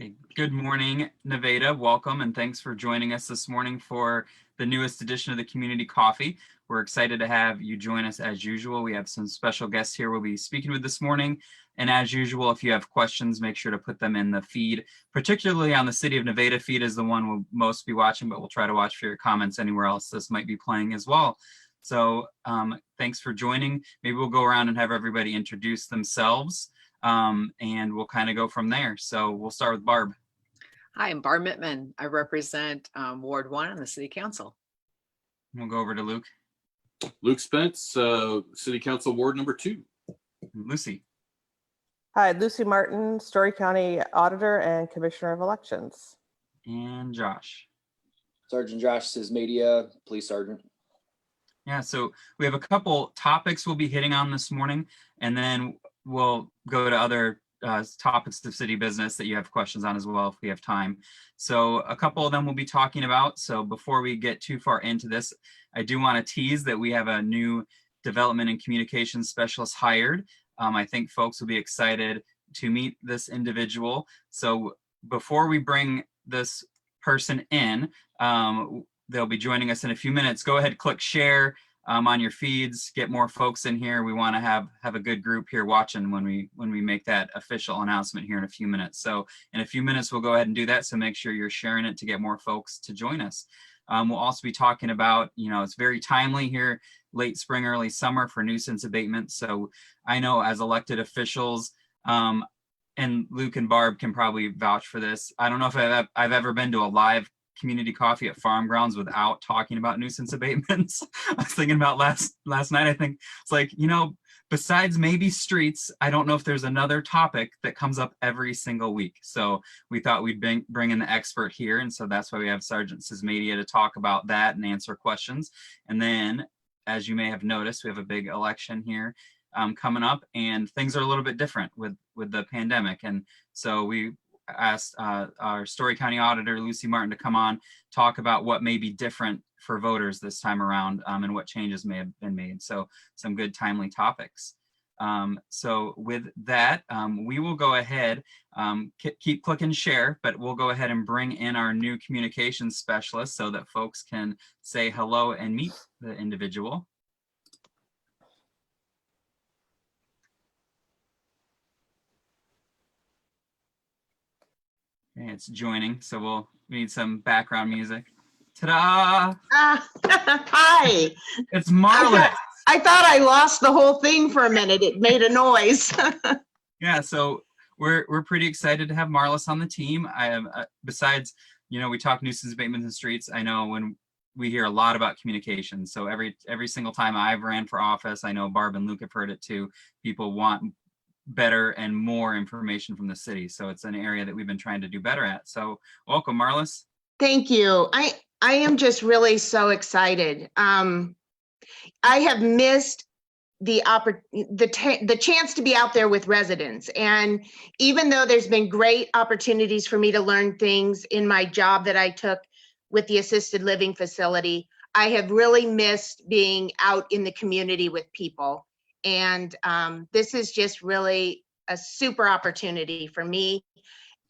Okay, good morning, Nevada. Welcome and thanks for joining us this morning for the newest edition of the Community Coffee. We're excited to have you join us as usual. We have some special guests here we'll be speaking with this morning. And as usual, if you have questions, make sure to put them in the feed, particularly on the City of Nevada feed is the one we'll most be watching, but we'll try to watch for your comments anywhere else this might be playing as well. So thanks for joining. Maybe we'll go around and have everybody introduce themselves. And we'll kind of go from there. So we'll start with Barb. Hi, I'm Barb Mittman. I represent Ward 1 on the City Council. We'll go over to Luke. Luke Spence, City Council Ward number 2. Lucy. Hi, Lucy Martin, Story County Auditor and Commissioner of Elections. And Josh. Sergeant Josh Cizmadia, Police Sergeant. Yeah, so we have a couple topics we'll be hitting on this morning, and then we'll go to other topics of city business that you have questions on as well if we have time. So a couple of them we'll be talking about. So before we get too far into this, I do want to tease that we have a new development and communications specialist hired. I think folks will be excited to meet this individual. So before we bring this person in, they'll be joining us in a few minutes. Go ahead, click share on your feeds, get more folks in here. We want to have a good group here watching when we make that official announcement here in a few minutes. So in a few minutes, we'll go ahead and do that. So make sure you're sharing it to get more folks to join us. We'll also be talking about, it's very timely here, late spring, early summer for nuisance abatement. So I know as elected officials, and Luke and Barb can probably vouch for this. I don't know if I've ever been to a live community coffee at farm grounds without talking about nuisance abatements. I was thinking about last night. I think it's like, besides maybe streets, I don't know if there's another topic that comes up every single week. So we thought we'd bring in the expert here. And so that's why we have Sergeant Cizmadia to talk about that and answer questions. And then, as you may have noticed, we have a big election here coming up, and things are a little bit different with the pandemic. And so we asked our Story County Auditor, Lucy Martin, to come on, talk about what may be different for voters this time around and what changes may have been made. So some good timely topics. So with that, we will go ahead, keep clicking share, but we'll go ahead and bring in our new communications specialist so that folks can say hello and meet the individual. Okay, it's joining, so we'll need some background music. Ta-da! Hi. It's Marlys. I thought I lost the whole thing for a minute. It made a noise. Yeah, so we're pretty excited to have Marlys on the team. I am besides, we talk nuisance abatements in streets. I know when we hear a lot about communication. So every single time I've ran for office, I know Barb and Luke have heard it too. People want better and more information from the city. So it's an area that we've been trying to do better at. So welcome, Marlys. Thank you. I am just really so excited. I have missed the chance to be out there with residents. And even though there's been great opportunities for me to learn things in my job that I took with the assisted living facility, I have really missed being out in the community with people. And this is just really a super opportunity for me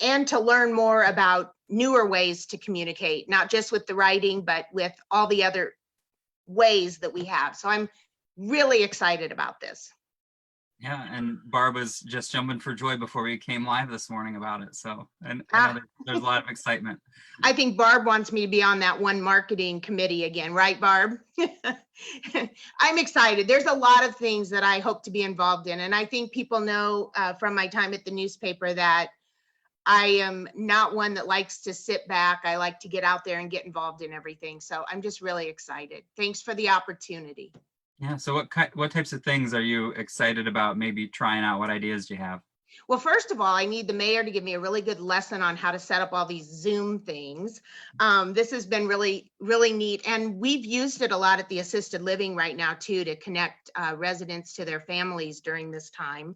and to learn more about newer ways to communicate, not just with the writing, but with all the other ways that we have. So I'm really excited about this. Yeah, and Barb was just jumping for joy before we came live this morning about it. So, and I know there's a lot of excitement. I think Barb wants me to be on that one marketing committee again, right, Barb? I'm excited. There's a lot of things that I hope to be involved in. And I think people know from my time at the newspaper that I am not one that likes to sit back. I like to get out there and get involved in everything. So I'm just really excited. Thanks for the opportunity. Yeah, so what types of things are you excited about maybe trying out? What ideas do you have? Well, first of all, I need the mayor to give me a really good lesson on how to set up all these Zoom things. This has been really, really neat. And we've used it a lot at the assisted living right now too, to connect residents to their families during this time.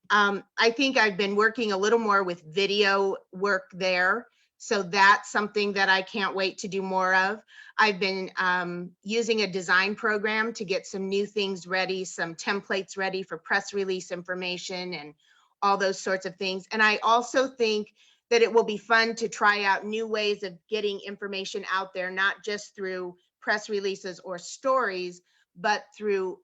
I think I've been working a little more with video work there. So that's something that I can't wait to do more of. I've been using a design program to get some new things ready, some templates ready for press release information and all those sorts of things. And I also think that it will be fun to try out new ways of getting information out there, not just through press releases or stories, but through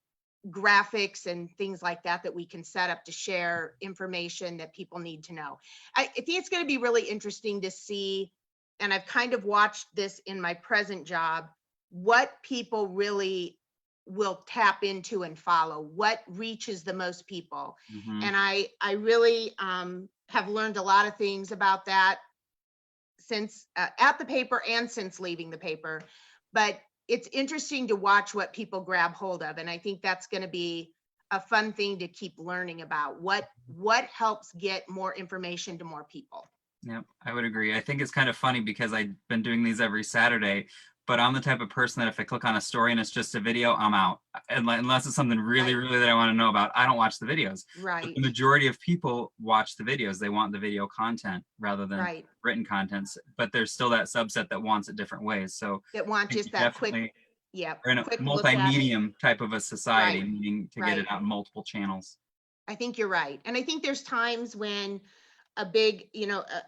graphics and things like that that we can set up to share information that people need to know. I think it's going to be really interesting to see, and I've kind of watched this in my present job, what people really will tap into and follow, what reaches the most people. Mhm. And I really have learned a lot of things about that since at the paper and since leaving the paper. But it's interesting to watch what people grab hold of. And I think that's going to be a fun thing to keep learning about. What helps get more information to more people. Yep, I would agree. I think it's kind of funny because I've been doing these every Saturday, but I'm the type of person that if I click on a story and it's just a video, I'm out. Unless it's something really, Right. really that I want to know about, I don't watch the videos. But Right, the majority of people watch the videos. They want the video content rather than right. written contents. But there's still that subset that wants it different ways. So That want I think just we that quick, definitely yeah, are in a quick look at it. multimedia type of a society, Right, needing to get it right. out in multiple channels. I think you're right. And I think there's times when a big,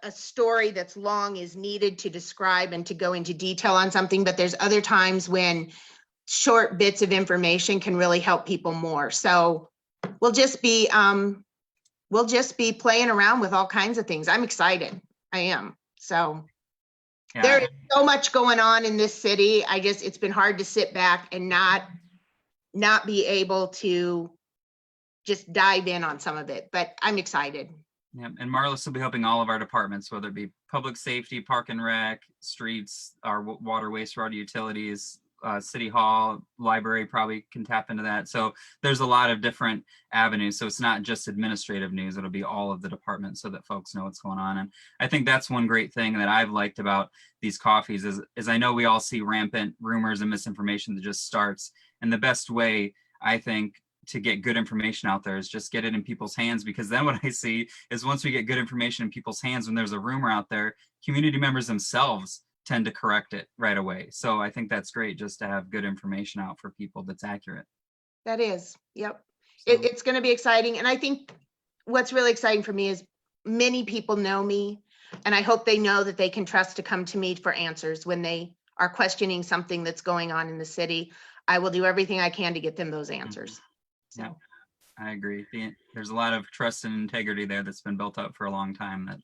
a story that's long is needed to describe and to go into detail on something, but there's other times when short bits of information can really help people more. So we'll just be playing around with all kinds of things. I'm excited. I am. So Yeah, there is so much going on in this city. It's been hard to sit back and not be able to just dive in on some of it, but I'm excited. yeah, and Marlys will be helping all of our departments, whether it be public safety, park and rec, streets, our water, wastewater utilities, city hall, library probably can tap into that. So there's a lot of different avenues. So it's not just administrative news, it'll be all of the departments so that folks know what's going on. And I think that's one great thing that I've liked about these coffees is I know we all see rampant rumors and misinformation that just starts. And the best way, I think, to get good information out there is just get it in people's hands, because then what I see is once we get good information in people's hands, when there's a rumor out there, community members themselves tend to correct it right away. So I think that's great just to have good information out for people that's accurate. That is, yep. So, It's going to be exciting. And I think what's really exciting for me is many people know me, and I hope they know that they can trust to come to me for answers when they are questioning something that's going on in the city. I will do everything I can to get them those answers. yeah, So, I agree. There's a lot of trust and integrity there that's been built up for a long time that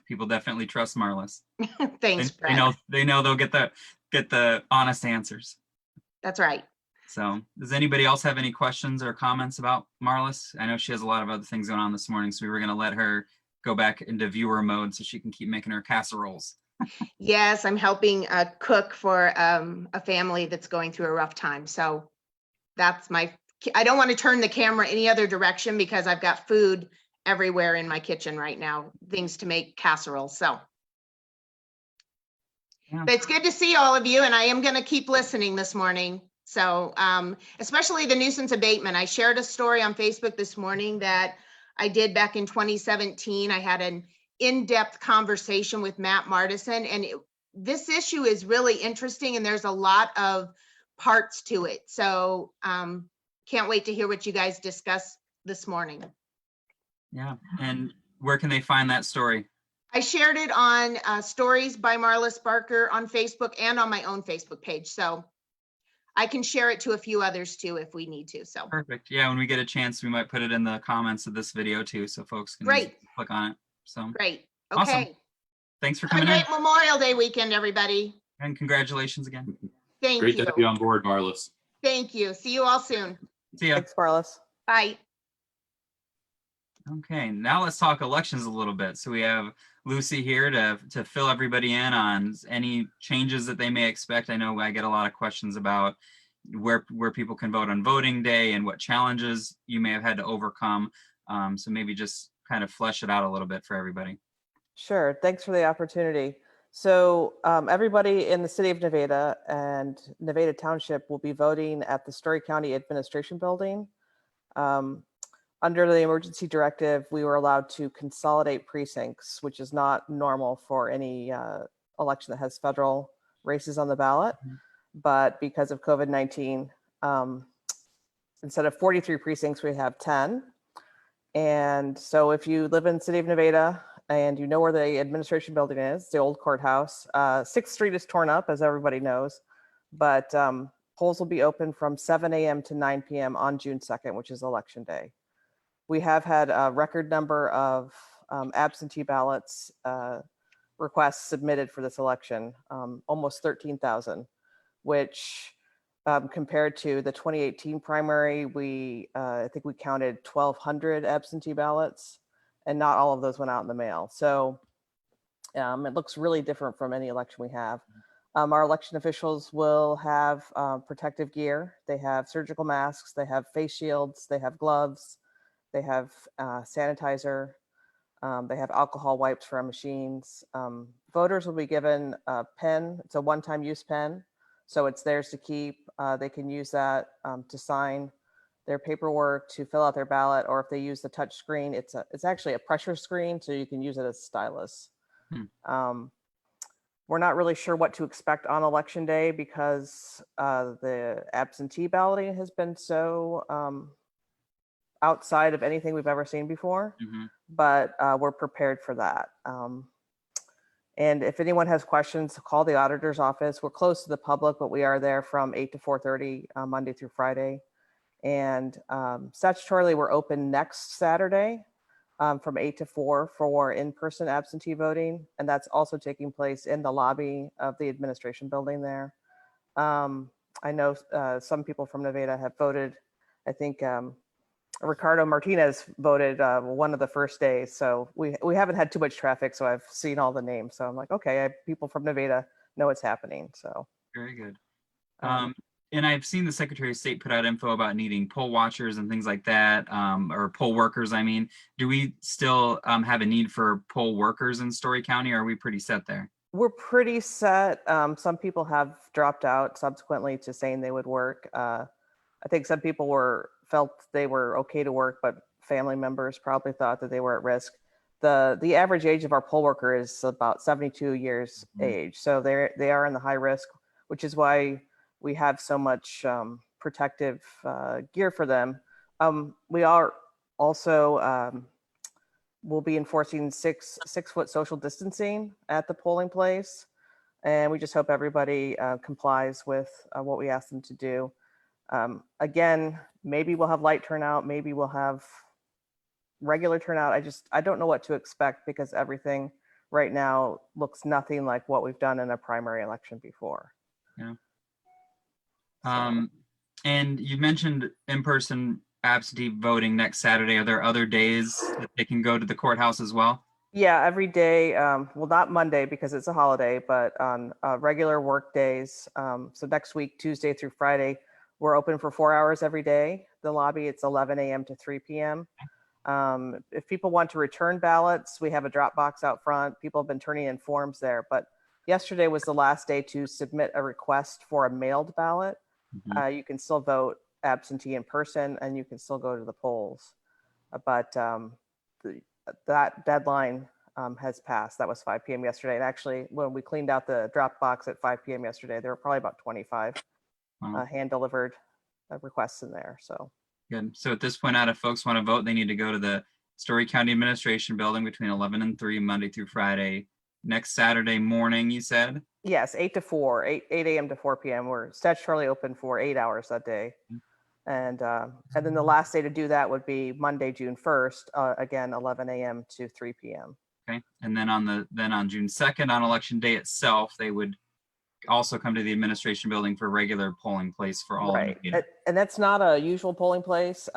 people definitely trust Marlys. thanks, They Brett. know they'll get the honest answers. That's right. So does anybody else have any questions or comments about Marlys? I know she has a lot of other things going on this morning, so we were going to let her go back into viewer mode so she can keep making her casseroles. Yes, I'm helping cook for a family that's going through a rough time. So that's I don't want to turn the camera any other direction because I've got food everywhere in my kitchen right now, things to make casseroles. So Yeah. but it's good to see all of you, and I am going to keep listening this morning. So especially the nuisance abatement. I shared a story on Facebook this morning that I did back in 2017. I had an in-depth conversation with Matt Martison, and this issue is really interesting, and there's a lot of parts to it. So can't wait to hear what you guys discuss this morning. Yeah. And where can they find that story? I shared it on Stories by Marlys Barker on Facebook and on my own Facebook page. So I can share it to a few others too if we need to. So Perfect. Yeah, when we get a chance, we might put it in the comments of this video too, so folks can Great. click on it. So great. Awesome. Okay. Thanks for Have a coming in, great Memorial Day weekend, everybody. and congratulations again. Thank Great you. to have you on board, Marlys. Thank you. See you all soon. See ya. Thanks, Marlys. Bye. Okay, now let's talk elections a little bit. So we have Lucy here to fill everybody in on any changes that they may expect. I know I get a lot of questions about where people can vote on voting day and what challenges you may have had to overcome. So maybe just kind of flesh it out a little bit for everybody. Sure. Thanks for the opportunity. So everybody in the city of Nevada and Nevada Township will be voting at the Story County Administration Building. Under the emergency directive, we were allowed to consolidate precincts, which is not normal for any election that has federal races on the ballot. But because of COVID-19, instead of 43 precincts, we have 10. And so if you live in the city of Nevada and you know where the administration building is, the old courthouse. 6th Street is torn up, as everybody knows, but polls will be open from 7 a.m. to 9 p.m. on June 2nd, which is Election Day. We have had a record number of absentee ballots requests submitted for this election, almost 13,000, which compared to the 2018 primary, I think we counted 1,200 absentee ballots, and not all of those went out in the mail. So it looks really different from any election we have. Our election officials will have protective gear. They have surgical masks, they have face shields, they have gloves, they have sanitizer, they have alcohol wipes for our machines. Voters will be given a pen. It's a one-time use pen, so it's theirs to keep. They can use that to sign their paperwork, to fill out their ballot, or if they use the touch screen, it's actually a pressure screen, so you can use it as a stylus. We're not really sure what to expect on Election Day because the absentee balloting has been so outside of anything we've ever seen before, but we're prepared for that. And if anyone has questions, call the auditor's office. We're close to the public, but we are there from 8 to 4:30 Monday through Friday. And statutorily, we're open next Saturday from 8 to 4 for in-person absentee voting. And that's also taking place in the lobby of the administration building there. I know some people from Nevada have voted. I think Ricardo Martinez voted one of the first days. So we haven't had too much traffic. So I've seen all the names. So I'm like, okay, people from Nevada know what's happening. So Very good. And I've seen the Secretary of State put out info about needing poll watchers and things like that, or poll workers, I mean. Do we still have a need for poll workers in Story County, or are we pretty set there? we're pretty set. Some people have dropped out subsequently to saying they would work. I think some people felt they were okay to work, but family members probably thought that they were at risk. The average age of our poll worker is about 72 years age, so they are in the high risk, which is why we have so much protective gear for them. We are also will be enforcing 6-foot social distancing at the polling place, and we just hope everybody complies with what we ask them to do. Again, maybe we'll have light turnout, maybe we'll have regular turnout. I don't know what to expect because everything right now looks nothing like what we've done in a primary election before. Yeah. So, And you mentioned in-person absentee voting next Saturday. Are there other days that they can go to the courthouse as well? yeah, every day, well, not Monday because it's a holiday, but on regular work days. So next week, Tuesday through Friday, we're open for 4 hours every day. The lobby, it's 11 a.m. to 3 p.m. If people want to return ballots, we have a drop box out front. People have been turning in forms there, but yesterday was the last day to submit a request for a mailed ballot. You can still vote absentee in person and you can still go to the polls. But that deadline has passed. That was 5 p.m. yesterday. And actually, when we cleaned out the drop box at 5 p.m. yesterday, there were probably about 25 hand-delivered requests in there. So good. So at this point out, if folks want to vote, they need to go to the Story County Administration Building between 11 and 3, Monday through Friday. Next Saturday morning, you said? yes, 8 to 4, 8 a.m. to 4 p.m. We're statutorily open for 8 hours that day. And then the last day to do that would be Monday, June 1st, again, 11 a.m. to 3 p.m. Okay. And then on June 2nd, on election day itself, they would also come to the administration building for regular polling place for all. Right. And that's not a usual polling place.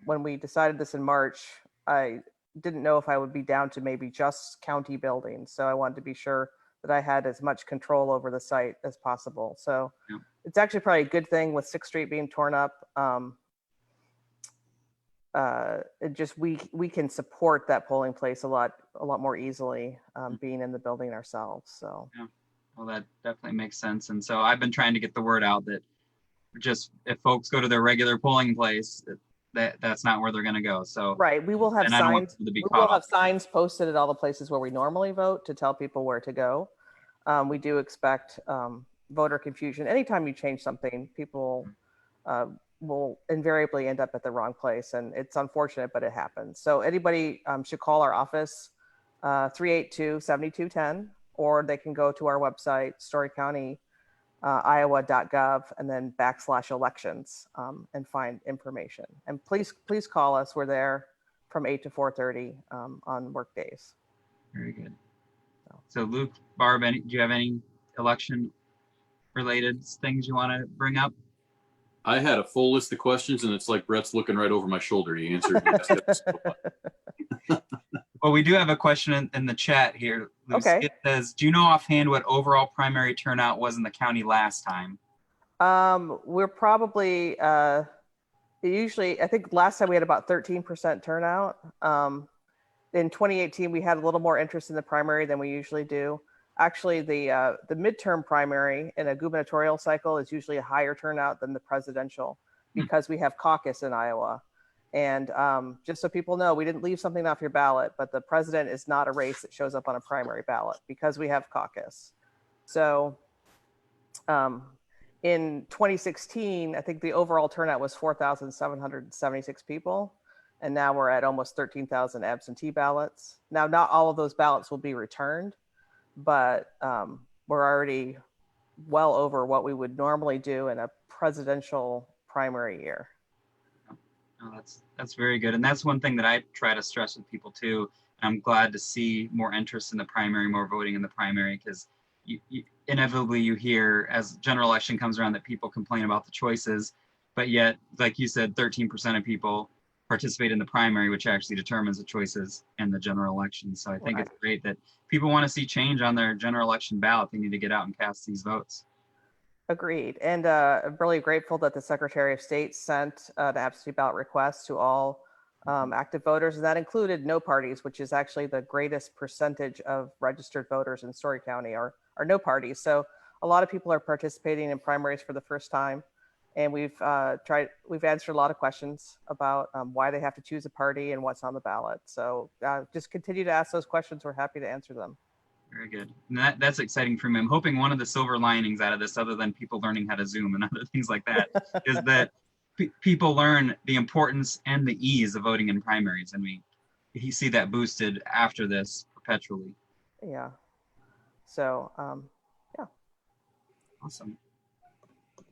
When we decided this in March, I didn't know if I would be down to maybe just county buildings. So I wanted to be sure that I had as much control over the site as possible. So it's actually probably a good thing with 6th Street being torn up. We can support that polling place a lot more easily being in the building ourselves. So well, that definitely makes sense. And so I've been trying to get the word out that just if folks go to their regular polling place, that's not where they're going to go. So right, we will have and I don't want signs. them to be We caught will have up. signs posted at all the places where we normally vote to tell people where to go. We do expect voter confusion. Anytime you change something, people will invariably end up at the wrong place, and it's unfortunate, but it happens. So anybody should call our office 382-7210, or they can go to our website, storycounty.iowa.gov, and then /elections and find information. And please call us. We're there from 8 to 4:30 on work days. Very good. So Luke, Barb, do you have any election related things you want to bring up? I had a full list of questions, and it's like Brett's looking right over my shoulder. He answered. Well, we do have a question in the chat here, Lucy. Okay. It says, do you know offhand what overall primary turnout was in the county last time? We're probably usually, I think last time we had about 13% turnout. In 2018, we had a little more interest in the primary than we usually do. Actually, the midterm primary in a gubernatorial cycle is usually a higher turnout than the presidential because we have caucus in Iowa. And just so people know, we didn't leave something off your ballot, but the president is not a race that shows up on a primary ballot because we have caucus. So in 2016, I think the overall turnout was 4,776 people. And now we're at almost 13,000 absentee ballots. Now, not all of those ballots will be returned, but we're already well over what we would normally do in a presidential primary year. Oh, that's very good. And that's one thing that I try to stress with people too. I'm glad to see more interest in the primary, more voting in the primary, because inevitably you hear as general election comes around that people complain about the choices, but yet, like you said, 13% of people participate in the primary, which actually determines the choices in the general election. So I think It's great that people want to see change on their general election ballot. They need to get out and cast these votes. Agreed. And I'm really grateful that the Secretary of State sent an absentee ballot request to all active voters. And that included no parties, which is actually the greatest percentage of registered voters in Story County are no parties. So a lot of people are participating in primaries for the first time. And we've answered a lot of questions about why they have to choose a party and what's on the ballot. So just continue to ask those questions. We're happy to answer them. Very good. And that's exciting for me. I'm hoping one of the silver linings out of this, other than people learning how to Zoom and other things like that, is that people learn the importance and the ease of voting in primaries. And we see that boosted after this perpetually. Yeah. So, yeah. Awesome.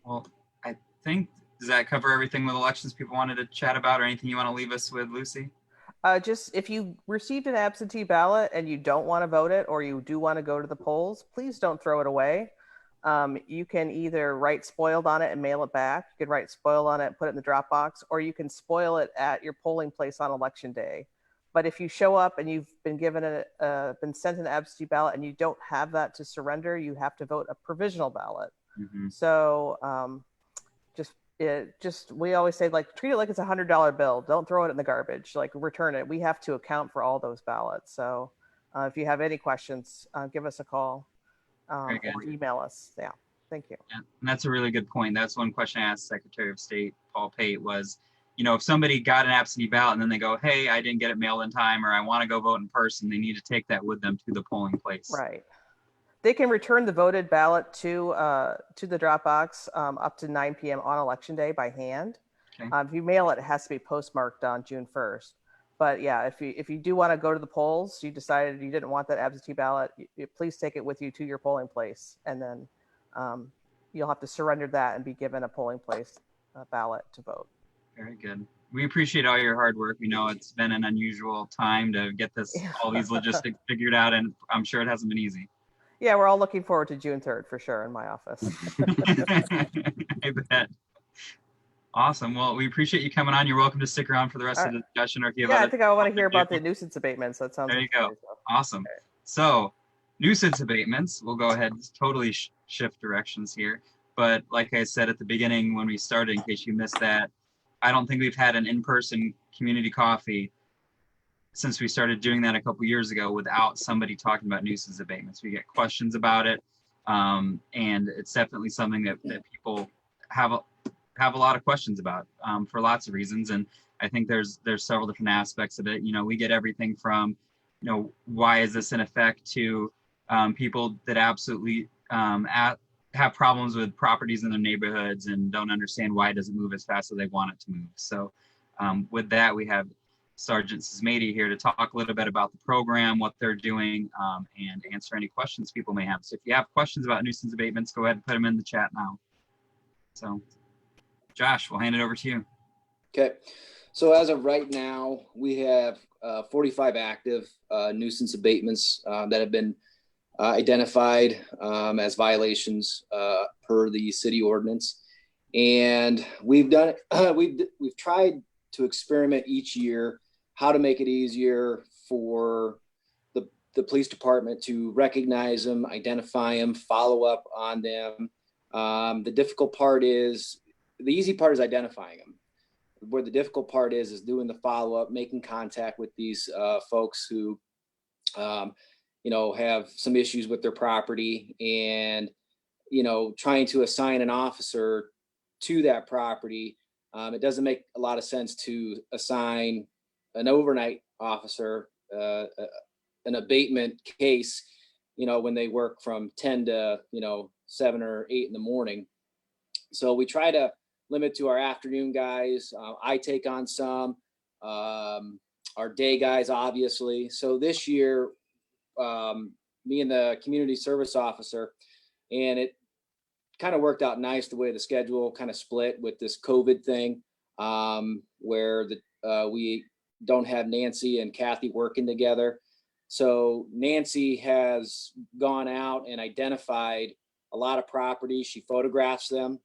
Well, I think, does that cover everything with elections people wanted to chat about, or anything you want to leave us with, Lucy? Just if you received an absentee ballot and you don't want to vote it, or you do want to go to the polls, please don't throw it away. You can either write spoiled on it and mail it back. You can write spoiled on it and put it in the drop box, or you can spoil it at your polling place on election day. But if you show up and you've been been sent an absentee ballot and you don't have that to surrender, you have to vote a provisional ballot. Mm-hmm. So we always say, like, treat it like it's $100 bill. Don't throw it in the garbage, like return it. We have to account for all those ballots. So if you have any questions, give us a call or email us. Yeah, thank you. Yeah, and that's a really good point. That's one question I asked Secretary of State Paul Pate was, if somebody got an absentee ballot and then they go, hey, I didn't get it mailed in time, or I want to go vote in person, they need to take that with them to the polling place. Right. They can return the voted ballot to the drop box up to 9 p.m. on election day by hand. Okay. If you mail it, it has to be postmarked on June 1st. But yeah, if you do want to go to the polls, you decided you didn't want that absentee ballot, please take it with you to your polling place, and then you'll have to surrender that and be given a polling place ballot to vote. Very good. We appreciate all your hard work. We know it's been an unusual time to get all these logistics figured out, and I'm sure it hasn't been easy. Yeah, we're all looking forward to June 3rd for sure in my office. I bet. Awesome. Well, we appreciate you coming on. You're welcome to stick around for the rest of the discussion, or if you have I think I want to hear about the nuisance abatements. That sounds. There you go. Awesome. Okay. So, nuisance abatements. We'll go ahead and totally shift directions here. But like I said at the beginning when we started, in case you missed that, I don't think we've had an in-person community coffee since we started doing that a couple years ago without somebody talking about nuisance abatements. We get questions about it, and it's definitely something that people have a lot of questions about for lots of reasons. And I think there's several different aspects of it. We get everything from, why is this in effect, to people that absolutely have problems with properties in their neighborhoods and don't understand why it doesn't move as fast as they want it to move. So with that, we have Sergeant Cizmadia here to talk a little bit about the program, what they're doing, and answer any questions people may have. So if you have questions about nuisance abatements, go ahead and put them in the chat now. So Josh, we'll hand it over to you. Okay, so as of right now, we have 45 active nuisance abatements that have been identified as violations per the city ordinance. And we've done we've tried to experiment each year how to make it easier for the police department to recognize them, identify them, follow up on them. The difficult part is, the easy part is identifying them. Where the difficult part is doing the follow up, making contact with these folks who, you know, have some issues with their property, and, you know, trying to assign an officer to that property. It doesn't make a lot of sense to assign an overnight officer an abatement case, you know, when they work from 10 to, you know, 7 or 8 in the morning. So we try to limit to our afternoon guys. I take on some, our day guys, obviously. So this year, me and the community service officer, and it kind of worked out nice the way the schedule kind of split with this COVID thing, where we don't have Nancy and Kathy working together. So Nancy has gone out and identified a lot of properties. She photographs them.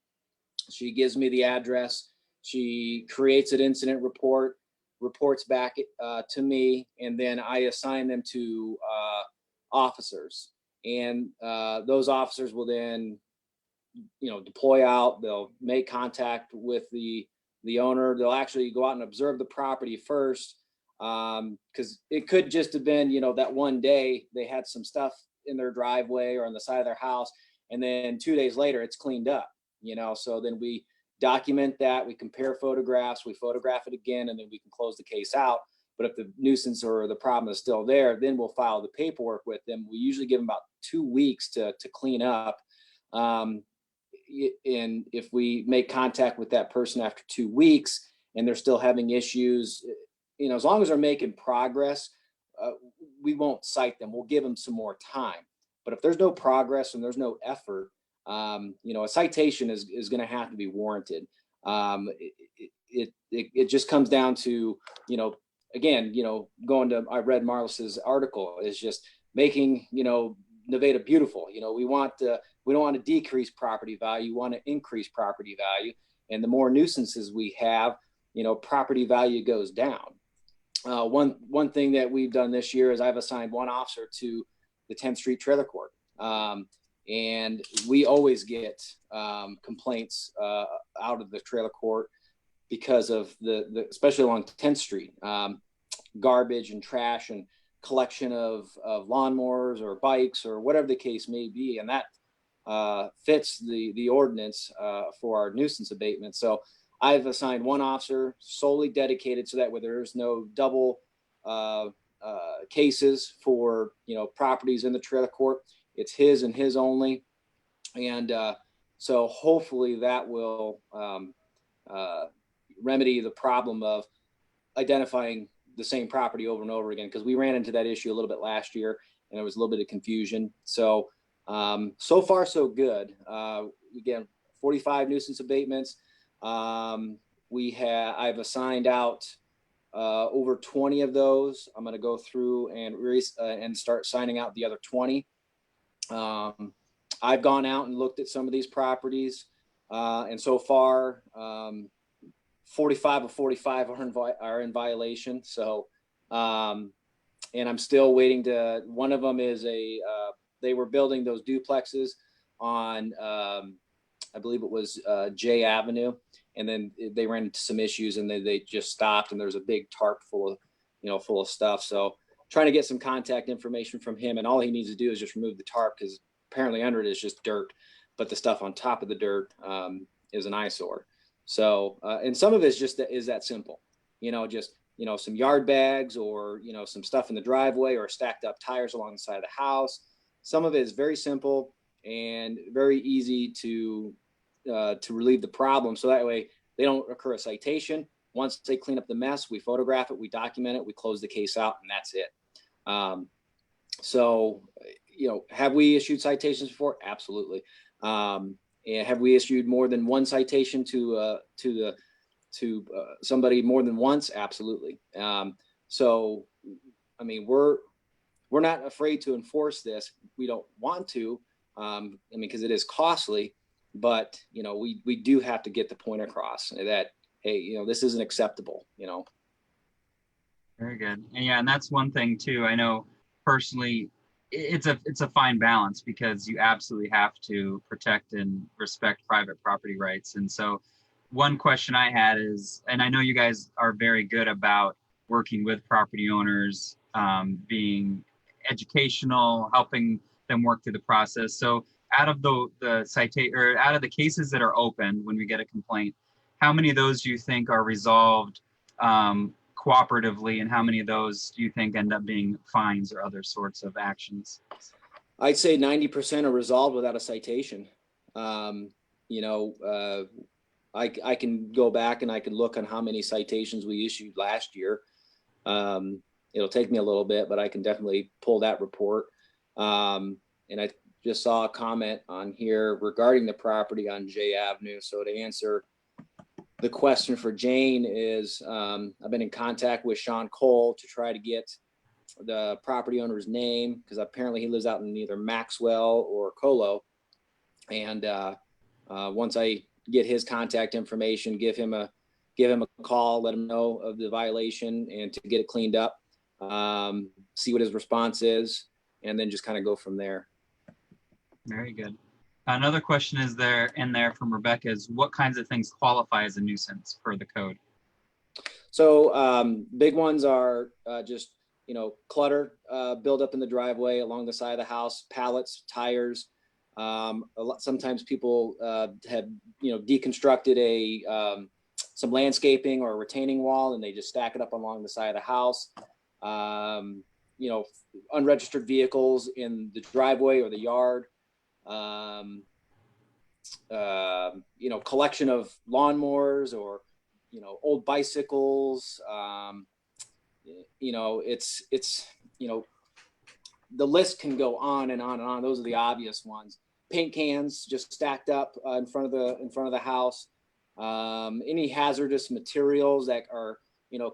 She gives me the address. She creates an incident report, reports back to me, and then I assign them to officers. And those officers will then, you know, deploy out. They'll make contact with the owner. They'll actually go out and observe the property first, because it could just have been, you know, that one day they had some stuff in their driveway or on the side of their house, and then 2 days later it's cleaned up. You know, so then we document that, we compare photographs, we photograph it again, and then we can close the case out. But if the nuisance or the problem is still there, then we'll file the paperwork with them. We usually give them about 2 weeks to clean up. And if we make contact with that person after 2 weeks and they're still having issues, you know, as long as they're making progress, we won't cite them. We'll give them some more time. But if there's no progress and there's no effort, you know, a citation is going to have to be warranted. It just comes down to, you know, again, you know, I read Marlys's article, is just making, you know, Nevada beautiful. You know, we don't want to decrease property value, we want to increase property value. And the more nuisances we have, you know, property value goes down. One thing that we've done this year is I've assigned one officer to the 10th Street Trailer Court. And we always get complaints out of the trailer court because of especially along 10th Street, garbage and trash and collection of lawnmowers or bikes or whatever the case may be. And that fits the ordinance for our nuisance abatement. So I've assigned one officer solely dedicated so that way there's no double cases for, you know, properties in the trailer court. It's his and his only. And so hopefully that will remedy the problem of identifying the same property over and over again, because we ran into that issue a little bit last year and there was a little bit of confusion. So so far so good. Again, 45 nuisance abatements. I've assigned out over 20 of those. I'm going to go through and start signing out the other 20. I've gone out and looked at some of these properties, and so far 45 of 45 are in violation. So and I'm still waiting one of them is they were building those duplexes on I believe it was J Avenue, and then they ran into some issues and they just stopped, and there's a big tarp full of stuff. So trying to get some contact information from him, and all he needs to do is just remove the tarp, because apparently under it is just dirt, but the stuff on top of the dirt is an eyesore. So and some of it is that simple, you know, just, you know, some yard bags or, you know, some stuff in the driveway or stacked up tires along the side of the house. Some of it is very simple and very easy to relieve the problem. So that way they don't incur a citation Once they clean up the mess, we photograph it, we document it, we close the case out, and that's it. So, have we issued citations before? Absolutely. And have we issued more than one citation to somebody more than once? Absolutely. So, I mean, we're not afraid to enforce this. We don't want to, because it is costly, but we do have to get the point across that, hey, this isn't acceptable. Very good. And yeah, and that's one thing too. I know personally, it's a fine balance because you absolutely have to protect and respect private property rights. And so one question I had is, and I know you guys are very good about working with property owners, being educational, helping them work through the process. So out of out of the cases that are open when we get a complaint, how many of those do you think are resolved cooperatively, and how many of those do you think end up being fines or other sorts of actions? I'd say 90% are resolved without a citation. I can go back and I can look on how many citations we issued last year. It'll take me a little bit, but I can definitely pull that report. And I just saw a comment on here regarding the property on J Avenue. So to answer the question for Jane is, I've been in contact with Sean Cole to try to get the property owner's name, because apparently he lives out in either Maxwell or Colo. And once I get his contact information, give him a call, let him know of the violation and to get it cleaned up, see what his response is, and then just kind of go from there. Very good. Another question is in there from Rebecca is, what kinds of things qualify as a nuisance per the code? So big ones are just, clutter, build up in the driveway along the side of the house, pallets, tires. Sometimes people have, deconstructed some landscaping or a retaining wall, and they just stack it up along the side of the house. Unregistered vehicles in the driveway or the yard. Collection of lawnmowers or, old bicycles. The list can go on and on and on. Those are the obvious ones. Paint cans just stacked up in front of the house. Any hazardous materials that are,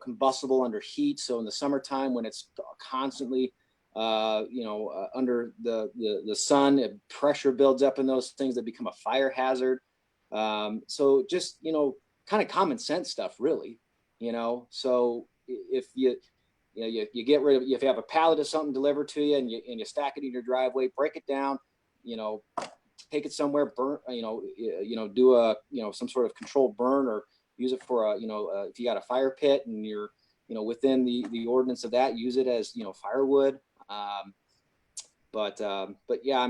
combustible under heat. So in the summertime when it's constantly under the sun, pressure builds up in those things that become a fire hazard. So just, kind of common sense stuff, really, so if you get rid of, if you have a pallet of something delivered to you and you stack it in your driveway, break it down, take it somewhere, burn, do a, some sort of controlled burn, or use it for if you got a fire pit and you're, within the ordinance of that, use it as, firewood. But yeah,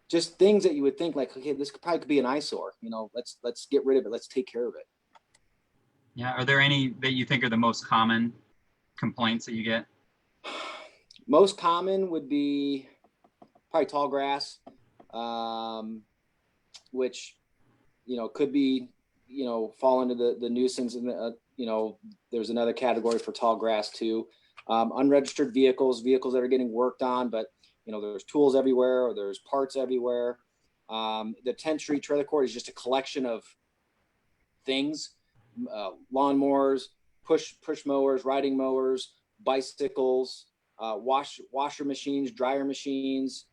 just things that you would think like, okay, this could be an eyesore, let's get rid of it. Let's take care of it. Yeah. Are there any that you think are the most common complaints that you get? Most common would be probably tall grass, which, could be, fall into the nuisance. And, there's another category for tall grass too. Unregistered vehicles that are getting worked on, but there's tools everywhere or there's parts everywhere. The 10th Street trailer court is just a collection of things, lawnmowers, push mowers, riding mowers, bicycles, washer machines, dryer machines,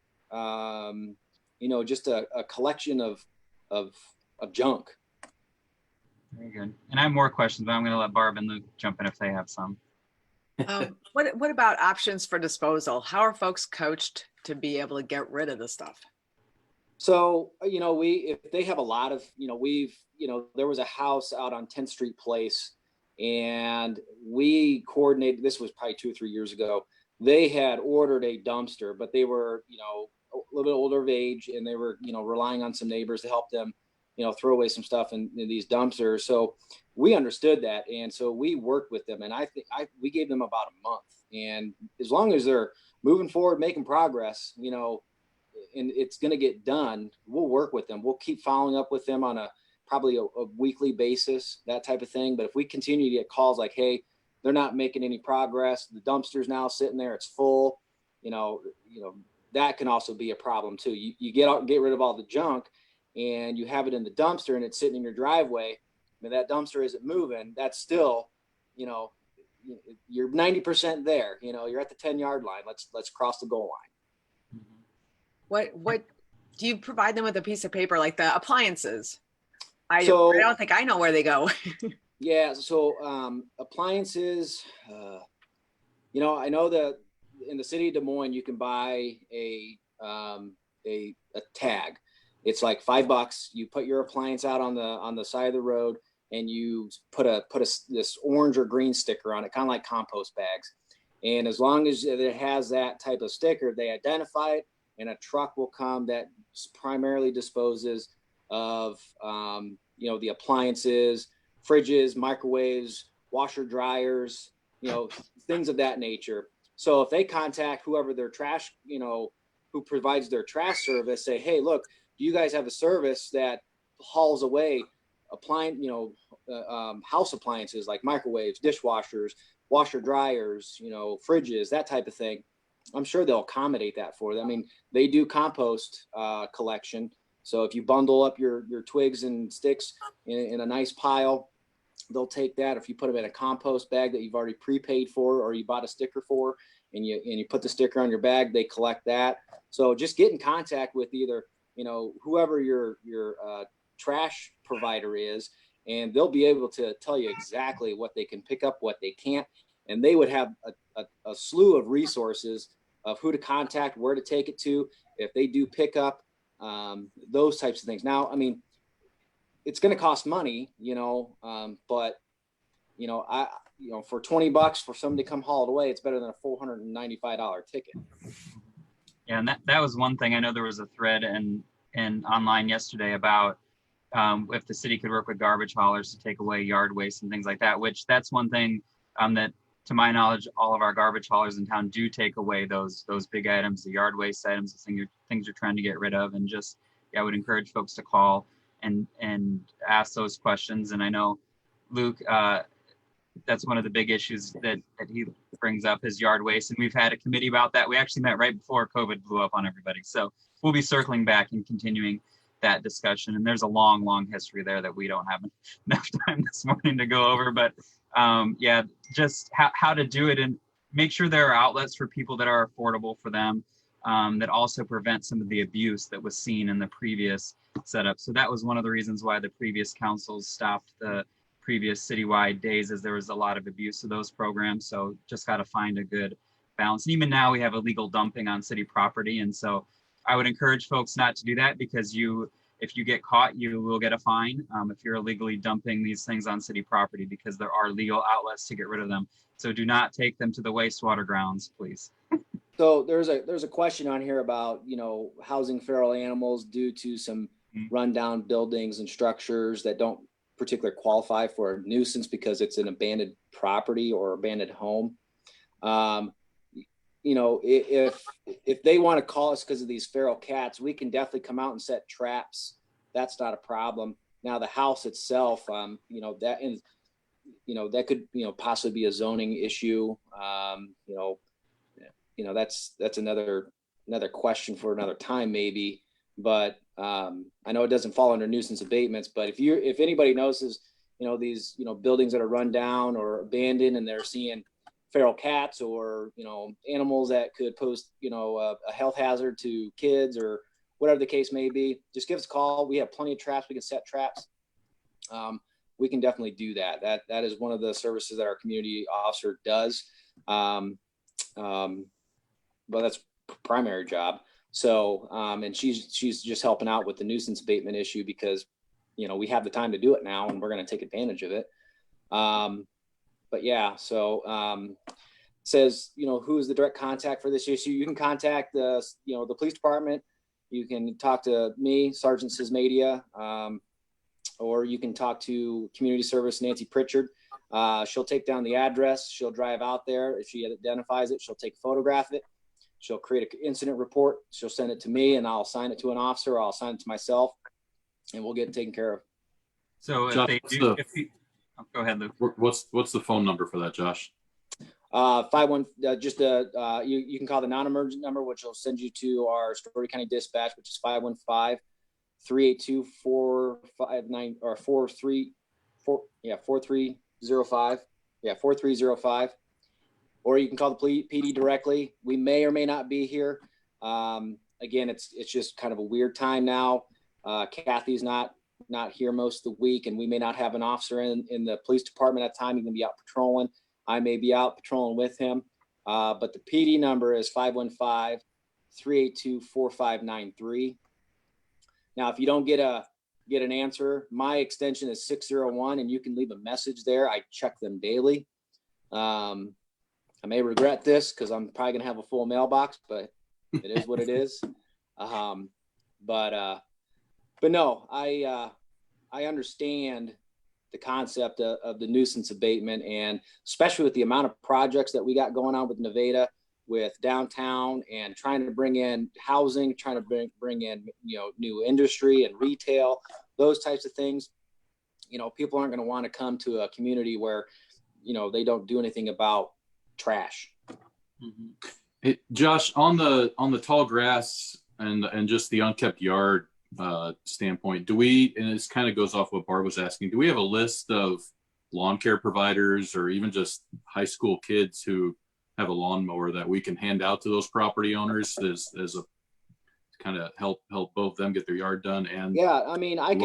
just a collection of junk. Very good. And I have more questions, but I'm going to let Barb and Luke jump in if they have some. What about options for disposal? How are folks coached to be able to get rid of the stuff? So, if they have a lot of, there was a house out on 10th Street Place, and we coordinated, this was probably 2 or 3 years ago. They had ordered a dumpster, but they were, a little bit older of age, and they were, relying on some neighbors to help them, throw away some stuff in these dumpsters. So we understood that. And so we worked with them, and I think we gave them about a month. And as long as they're moving forward, making progress, and it's going to get done, we'll work with them. We'll keep following up with them on a, probably a weekly basis, that type of thing. But if we continue to get calls like, hey, they're not making any progress, the dumpster's now sitting there, it's full, that can also be a problem too. You get rid of all the junk and you have it in the dumpster and it's sitting in your driveway, and that dumpster isn't moving, that's still, you're 90% there, you're at the 10-yard line. Let's cross the goal line. What do you provide them with a piece of paper like the appliances? I So- don't think I know where they go. Yeah. So appliances, I know that in the city of Des Moines, you can buy a tag. It's like $5. You put your appliance out on the side of the road, and you put this orange or green sticker on it, kind of like compost bags. And as long as it has that type of sticker, they identify it, and a truck will come that primarily disposes of the appliances, fridges, microwaves, washer dryers, things of that nature. So if they contact whoever their trash, who provides their trash service, say, hey, look, do you guys have a service that hauls away house appliances like microwaves, dishwashers, washer dryers, fridges, that type of thing? I'm sure they'll accommodate that for them. I mean, they do compost collection. So if you bundle up your twigs and sticks in a nice pile, they'll take that. If you put them in a compost bag that you've already prepaid for, or you bought a sticker for, and you put the sticker on your bag, they collect that. So just get in contact with either, whoever your trash provider is, and they'll be able to tell you exactly what they can pick up, what they can't. And they would have a slew of resources of who to contact, where to take it to, if they do pick up, those types of things. Now, I mean, it's going to cost money, but for $20 for somebody to come haul it away, it's better than a $495 ticket. Yeah, and that was one thing. I know there was a thread and online yesterday about if the city could work with garbage haulers to take away yard waste and things like that, which that's one thing that, to my knowledge, all of our garbage haulers in town do take away those big items, the yard waste items, the things you're trying to get rid of. And just, I would encourage folks to call and ask those questions. And I know Luke, that's one of the big issues that he brings up, is yard waste. And we've had a committee about that. We actually met right before COVID blew up on everybody. So we'll be circling back and continuing that discussion. And there's a long history there that we don't have enough time this morning to go over. But just how to do it, and make sure there are outlets for people that are affordable for them, that also prevent some of the abuse that was seen in the previous setup. So that was one of the reasons why the previous councils stopped the previous citywide days, as there was a lot of abuse of those programs. So just got to find a good balance. And even now we have illegal dumping on city property. And so I would encourage folks not to do that, because if you get caught, you will get a fine if you're illegally dumping these things on city property, because there are legal outlets to get rid of them. So do not take them to the wastewater grounds, please. So there's a question on here about, housing feral animals due to some rundown buildings and structures that don't particularly qualify for a nuisance because it's an abandoned property or abandoned home. If they want to call us because of these feral cats, we can definitely come out and set traps. That's not a problem. Now the house itself, that could, possibly be a zoning issue. That's another question for another time maybe. But I know it doesn't fall under nuisance abatements, but if anybody notices, these, buildings that are run down or abandoned, and they're seeing feral cats or, animals that could pose, a health hazard to kids or whatever the case may be, just give us a call. We have plenty of traps. We can set traps. We can definitely do that. That is one of the services that our community officer does. But that's primary job. So, and she's just helping out with the nuisance abatement issue because, we have the time to do it now, and we're going to take advantage of it. But yeah, so says, who is the direct contact for this issue? You can contact the police department. You can talk to me, Sergeant Cizmadia, or you can talk to community service, Nancy Pritchard. She'll take down the address. She'll drive out there. If she identifies it, she'll take a photograph of it. She'll create an incident report. She'll send it to me, and I'll assign it to an officer, or I'll assign it to myself, and we'll get it taken care of. So if Josh, they what's do, the- oh, go ahead, Lou. What's the phone number for that, Josh? 51, you can call the non-emergent number, which will send you to our Story County Dispatch, which is 515-382-459 or 4305. Yeah, 4305. Or you can call the PD directly. We may or may not be here. Again, it's just kind of a weird time now. Kathy's not here most of the week, and we may not have an officer in the police department at the time. He can be out patrolling. I may be out patrolling with him. But the PD number is 515-382-4593. Now, if you don't get an answer, my extension is 601, and you can leave a message there. I check them daily. I may regret this because I'm probably gonna have a full mailbox, but it is what it is. But no, I understand the concept of the nuisance abatement, and especially with the amount of projects that we got going on with Nevada, with downtown, and trying to bring in housing, trying to bring in, new industry and retail, those types of things. People aren't going to want to come to a community where, they don't do anything about trash. Mm-hmm. Hey, Josh, on the tall grass and just the unkept yard standpoint, do we, and this kind of goes off what Barb was asking, do we have a list of lawn care providers or even just high school kids who have a lawnmower that we can hand out to those property owners as a kind of help both them get their yard done? And yeah, I mean, we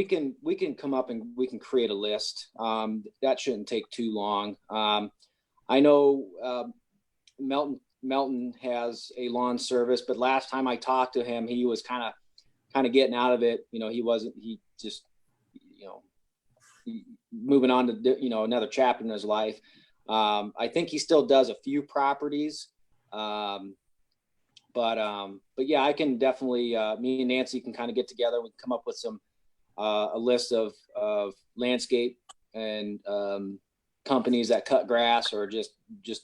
can come up and we can create a list. That shouldn't take too long. I know Melton has a lawn service, but last time I talked to him, he was kind of getting out of it. He just moving on to another chapter in his life. I think he still does a few properties. But yeah, I can definitely, me and Nancy can kind of get together. We can come up with a list of landscape and companies that cut grass or just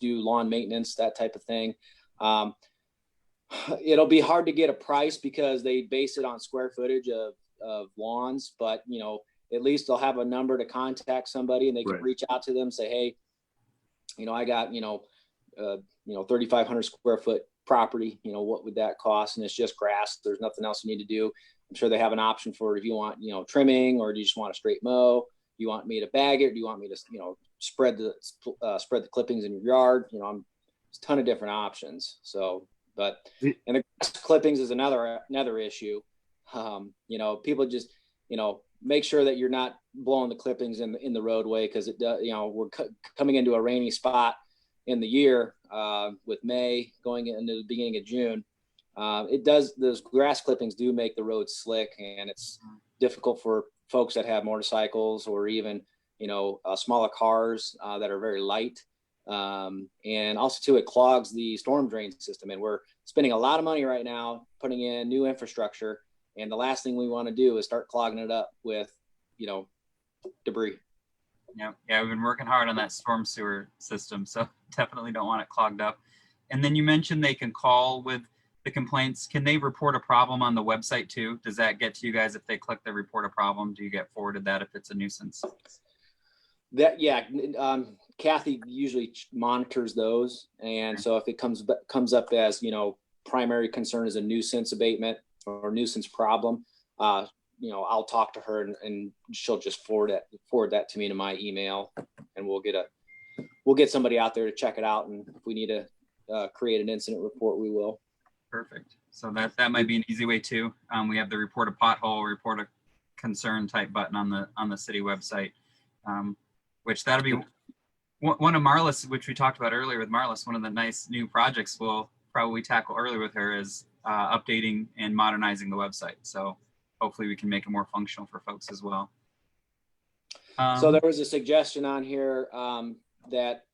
do lawn maintenance, that type of thing. It'll be hard to get a price because they base it on square footage of lawns, but at least they'll have a number to contact somebody, and they can reach out to them, say, hey, I got 3,500 square foot property, what would that cost? And it's just grass. There's nothing else you need to do. I'm sure they have an option for if you want, trimming, or do you just want a straight mow? Do you want me to bag it? Do you want me to, spread the clippings in your yard? There's a ton of different options. So, and the grass clippings is another issue. People just, make sure that you're not blowing the clippings in the roadway, because we're coming into a rainy spot in the year, with May going into the beginning of June. Those grass clippings do make the road slick, and it's difficult for folks that have motorcycles or even, smaller cars that are very light. And also too, it clogs the storm drain system, and we're spending a lot of money right now putting in new infrastructure. And the last thing we want to do is start clogging it up with, debris. Yeah, we've been working hard on that storm sewer system, so definitely don't want it clogged up. And then you mentioned they can call with the complaints. Can they report a problem on the website too? Does that get to you guys if they click the report a problem? Do you get forwarded that if it's a nuisance? Kathy usually monitors those, and so if it comes up as primary concern is a nuisance abatement or nuisance problem, I'll talk to her and she'll just forward that to me to my email, and we'll get somebody out there to check it out. And if we need to create an incident report, we will. Perfect. So that might be an easy way too. We have the report a pothole, report a concern type button on the city website, which that'll be one of Marlys, which we talked about earlier with Marlys. One of the nice new projects we'll probably tackle earlier with her is updating and modernizing the website. So hopefully we can make it more functional for folks as well. So there was a suggestion on here that,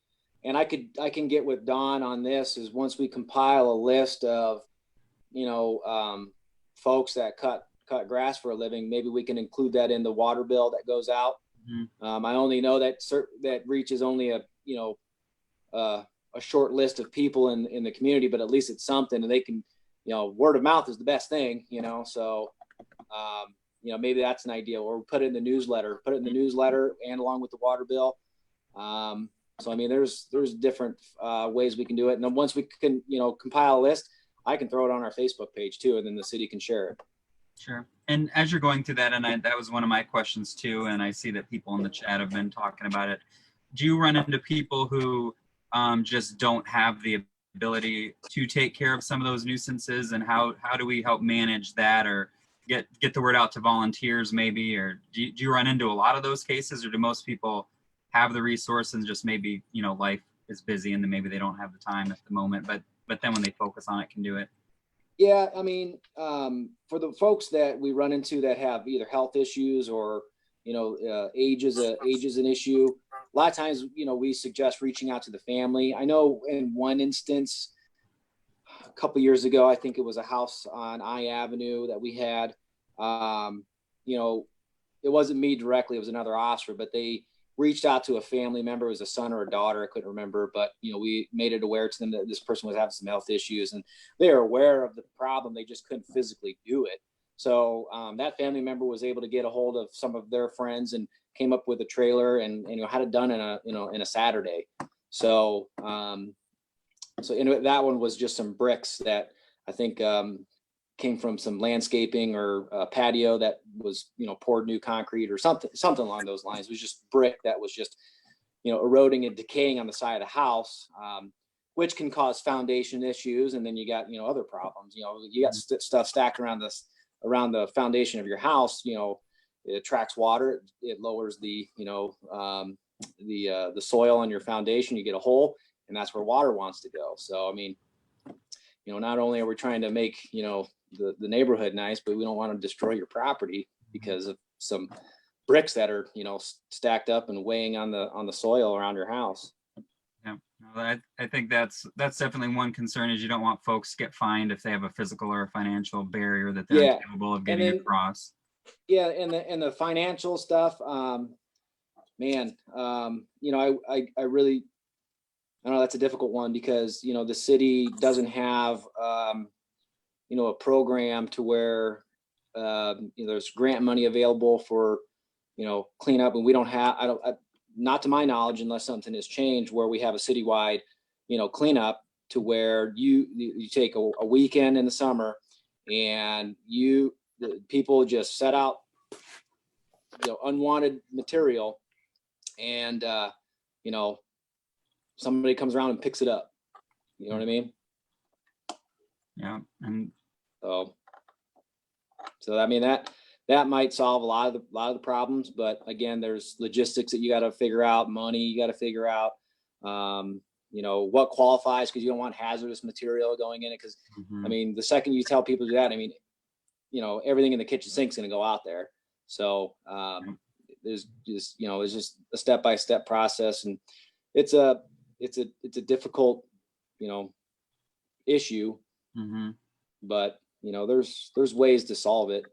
and I can get with Don on this, is once we compile a list of, folks that cut grass for a living, maybe we can include that in the water bill that goes out. Mm-hmm. I only know that that reaches only a short list of people in the community, but at least it's something, and they can, word of mouth is the best thing, so maybe that's an idea, or put it in the newsletter, and along with the water bill. So, I mean, there's different ways we can do it. And then once we can, compile a list, I can throw it on our Facebook page too, and then the city can share it. Sure. And as you're going through that, and that was one of my questions too, and I see that people in the chat have been talking about it. Do you run into people who just don't have the ability to take care of some of those nuisances, and how do we help manage that, or get the word out to volunteers maybe, or do you run into a lot of those cases, or do most people have the resources and just maybe, life is busy and then maybe they don't have the time at the moment, but then when they focus on it, can do it? Yeah, I mean, for the folks that we run into that have either health issues or, age is an issue. A lot of times, we suggest reaching out to the family. I know in one instance, a couple years ago, I think it was a house on I Avenue that we had. It wasn't me directly; it was another officer, but they reached out to a family member. It was a son or a daughter, I couldn't remember, but we made it aware to them that this person was having some health issues, and they are aware of the problem. They just couldn't physically do it. So that family member was able to get a hold of some of their friends and came up with a trailer and had it done in a Saturday. So that one was just some bricks that I think came from some landscaping or a patio that was, poured new concrete or something along those lines. It was just brick that was just, eroding and decaying on the side of the house, which can cause foundation issues. And then you got, other problems, you got stuff stacked around the foundation of your house. It attracts water. It lowers the, the soil on your foundation. You get a hole, and that's where water wants to go. So, I mean, not only are we trying to make, the neighborhood nice, but we don't want to destroy your property because of some bricks that are, stacked up and weighing on the soil around your house. Yeah, no, I think that's definitely one concern, is you don't want folks to get fined if they have a physical or a financial barrier that they're incapable of getting across. Yeah, and the financial stuff, man, I really, I don't know, that's a difficult one because, the city doesn't have, a program to where, there's grant money available for, cleanup, and we don't have, not to my knowledge, unless something has changed, where we have a citywide, cleanup to where you take a weekend in the summer and people just set out, unwanted material, and, somebody comes around and picks it up. You know what I mean? Yeah. And so I mean, that might solve a lot of the problems, but again, there's logistics that you got to figure out, money you got to figure out, what qualifies, because you don't want hazardous material going in it. Because I mean, the second you tell people to do that, I mean, everything in the kitchen sink is going to go out there. So there's just, it's just a step-by-step process, and it's a difficult, issue, but there's ways to solve it.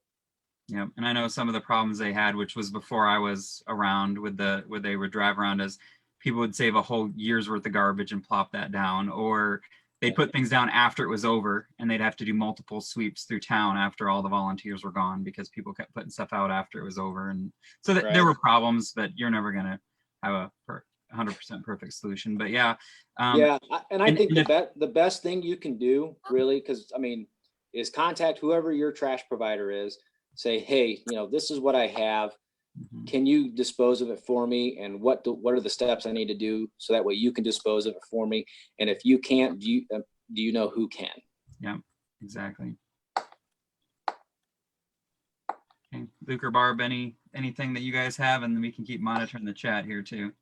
Yeah, and I know some of the problems they had, which was before I was around, where they would drive around, as people would save a whole year's worth of garbage and plop that down, or they'd put things down after it was over, and they'd have to do multiple sweeps through town after all the volunteers were gone because people kept putting stuff out after it was over. And so there were problems, but you're never going to have a 100% perfect solution. But yeah. I think the best thing you can do, really, because I mean, is contact whoever your trash provider is. Say, hey, this is what I have. Can you dispose of it for me? And what are the steps I need to do so that way you can dispose of it for me? And if you can't, do you know who can? Yeah, exactly. Okay, Luke or Barb, anything that you guys have, and then we can keep monitoring the chat here too.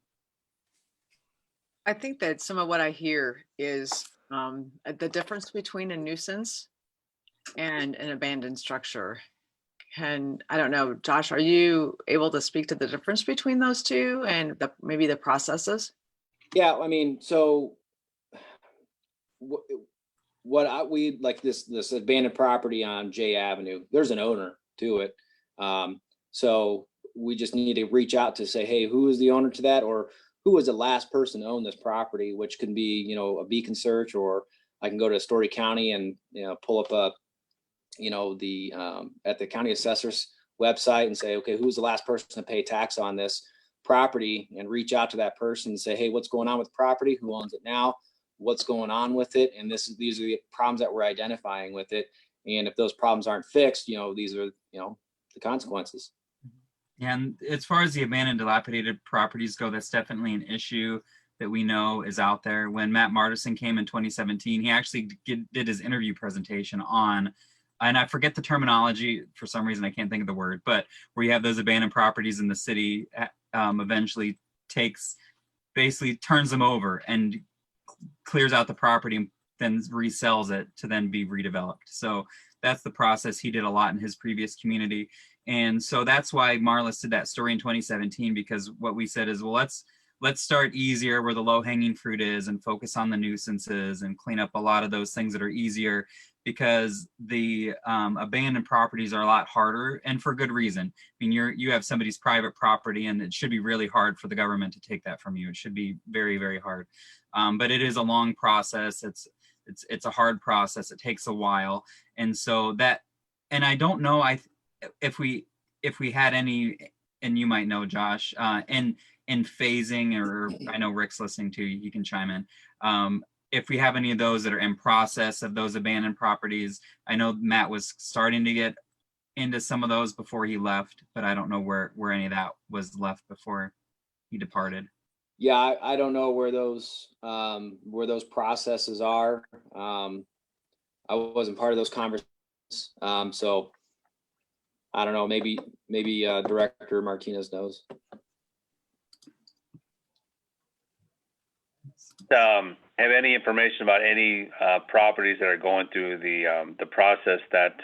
I think that some of what I hear is the difference between a nuisance and an abandoned structure. And I don't know, Josh, are you able to speak to the difference between those two and maybe the processes? Yeah, I mean, so we like this abandoned property on J Avenue, there's an owner to it. So we just need to reach out to say, hey, who is the owner to that? Or who was the last person to own this property, which can be, a beacon search, or I can go to Story County and, pull up at the county assessor's website and say, okay, who's the last person to pay tax on this property, and reach out to that person and say, hey, what's going on with the property? Who owns it now? What's going on with it? And these are the problems that we're identifying with it. And if those problems aren't fixed, these are, the consequences. And as far as the abandoned, dilapidated properties go, that's definitely an issue that we know is out there. When Matt Martison came in 2017, he actually did his interview presentation on, and I forget the terminology for some reason, I can't think of the word, but where you have those abandoned properties and the city eventually basically turns them over and clears out the property and then resells it to then be redeveloped. So that's the process. He did a lot in his previous community. And so that's why Marlys did that story in 2017, because what we said is, well, let's start easier where the low hanging fruit is and focus on the nuisances and clean up a lot of those things that are easier, because the abandoned properties are a lot harder, and for good reason. I mean, you have somebody's private property, and it should be really hard for the government to take that from you. It should be very, very hard. But it is a long process. It's a hard process. It takes a while. And so and I don't know, if we had any, and you might know, Josh, in phasing, or I know Rick's listening too, he can chime in. If we have any of those that are in process of those abandoned properties. I know Matt was starting to get into some of those before he left, but I don't know where any of that was left before he departed. Yeah, I don't know where those processes are. I wasn't part of those conversations, so I don't know. Maybe Director Martinez knows. Have any information about any properties that are going through the process that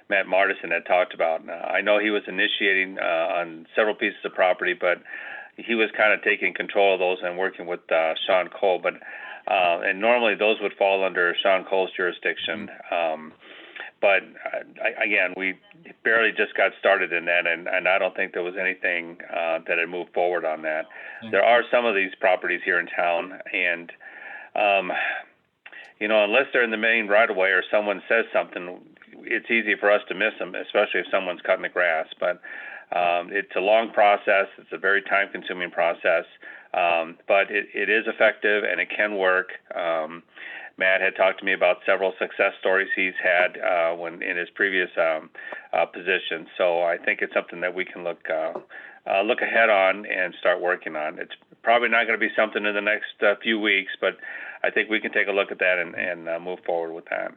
Matt Martison had talked about? I know he was initiating on several pieces of property, but he was kind of taking control of those and working with Sean Cole. But and normally those would fall under Sean Cole's jurisdiction. But again, we barely just got started in that, and I don't think there was anything that had moved forward on that. There are some of these properties here in town, and unless they're in the main right-of-way or someone says something, it's easy for us to miss them, especially if someone's cutting the grass. But it's a long process. It's a very time-consuming process, but it is effective and it can work. Matt had talked to me about several success stories he's had when in his previous position. So I think it's something that we can look ahead on and start working on. It's probably not going to be something in the next few weeks, but I think we can take a look at that and move forward with that.